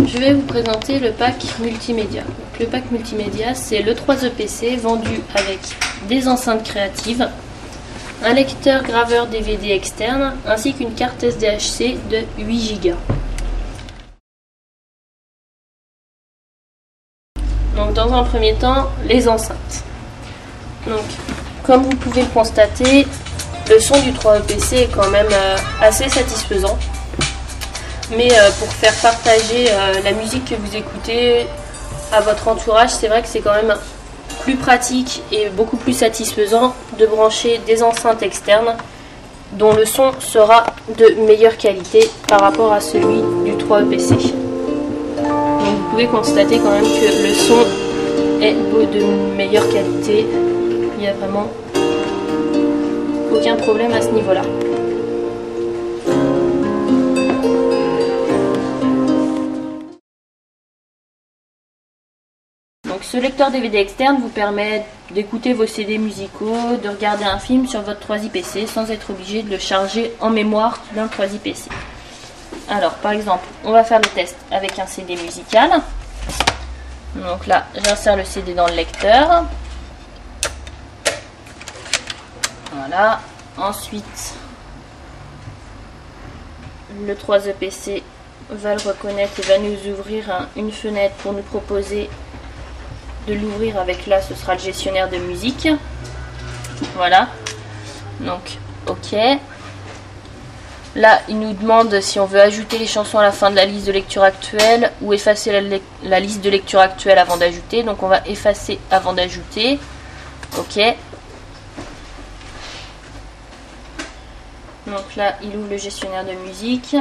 je vais vous présenter le pack multimédia. Donc, le pack multimédia, c'est le 3EPC vendu avec des enceintes créatives, un lecteur graveur DVD externe ainsi qu'une carte SDHC de 8 Go. Donc dans un premier temps, les enceintes. Donc comme vous pouvez le constater, le son du 3EPC est quand même assez satisfaisant. Mais pour faire partager la musique que vous écoutez à votre entourage, c'est vrai que c'est quand même plus pratique et beaucoup plus satisfaisant de brancher des enceintes externes dont le son sera de meilleure qualité par rapport à celui du 3EPC. Donc vous pouvez constater quand même que le son est de meilleure qualité. Il n'y a vraiment aucun problème à ce niveau-là. Donc ce lecteur DVD externe vous permet d'écouter vos CD musicaux, de regarder un film sur votre 3iPC sans être obligé de le charger en mémoire d'un 3iPC. Alors par exemple, on va faire le test avec un CD musical. Donc là, j'insère le CD dans le lecteur. Voilà. Ensuite, le 3EPC va le reconnaître et va nous ouvrir une fenêtre pour nous proposer de l'ouvrir avec, là, ce sera le gestionnaire de musique. Voilà. Donc, OK. Là, il nous demande si on veut ajouter les chansons à la fin de la liste de lecture actuelle ou effacer la liste de lecture actuelle avant d'ajouter. Donc, on va effacer avant d'ajouter. OK. Donc là, il ouvre le gestionnaire de musique.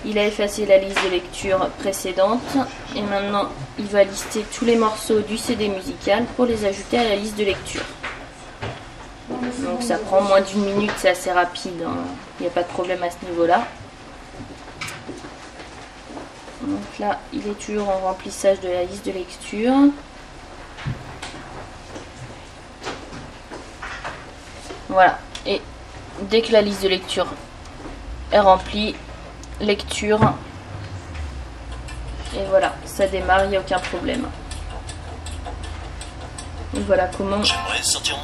Il a effacé la liste de lecture précédente. Et maintenant, il va lister tous les morceaux du CD musical pour les ajouter à la liste de lecture. Donc ça prend moins d'1 minute, c'est assez rapide, hein. Il n'y a pas de problème à ce niveau-là. Donc là, il est toujours en remplissage de la liste de lecture. Voilà, et dès que la liste de lecture est remplie, lecture, et voilà, ça démarre, il n'y a aucun problème. Et voilà comment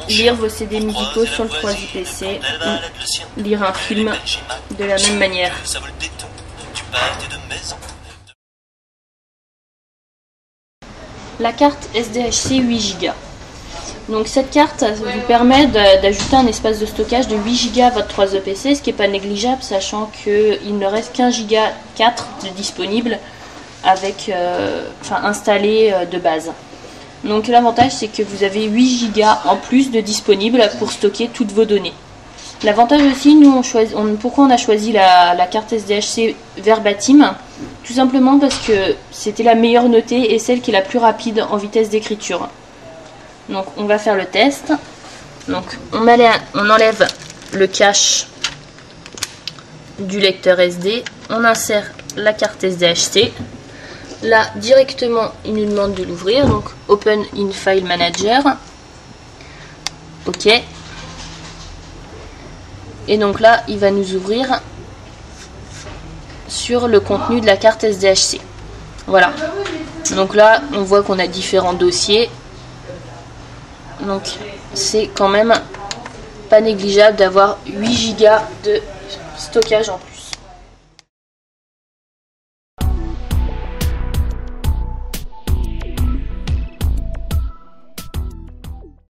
lire vos CD musicaux sur le 3iPC ou lire un film de la même manière. La carte SDHC 8 Go. Donc cette carte vous permet d'ajouter un espace de stockage de 8 Go à votre 3EPC, ce qui n'est pas négligeable, sachant qu'il ne reste qu'un Go 4 de disponible avec, installé de base. Donc l'avantage, c'est que vous avez 8 Go en plus de disponible pour stocker toutes vos données. L'avantage aussi, nous pourquoi on a choisi la carte SDHC verbatim? Tout simplement parce que c'était la meilleure notée et celle qui est la plus rapide en vitesse d'écriture. Donc on va faire le test. Donc on enlève le cache du lecteur SD, on insère la carte SDHC. Là directement il nous demande de l'ouvrir, donc Open in File Manager. OK. Et donc là il va nous ouvrir sur le contenu de la carte SDHC. Voilà. Donc là on voit qu'on a différents dossiers. Donc c'est quand même pas négligeable d'avoir 8 Go de stockage en plus.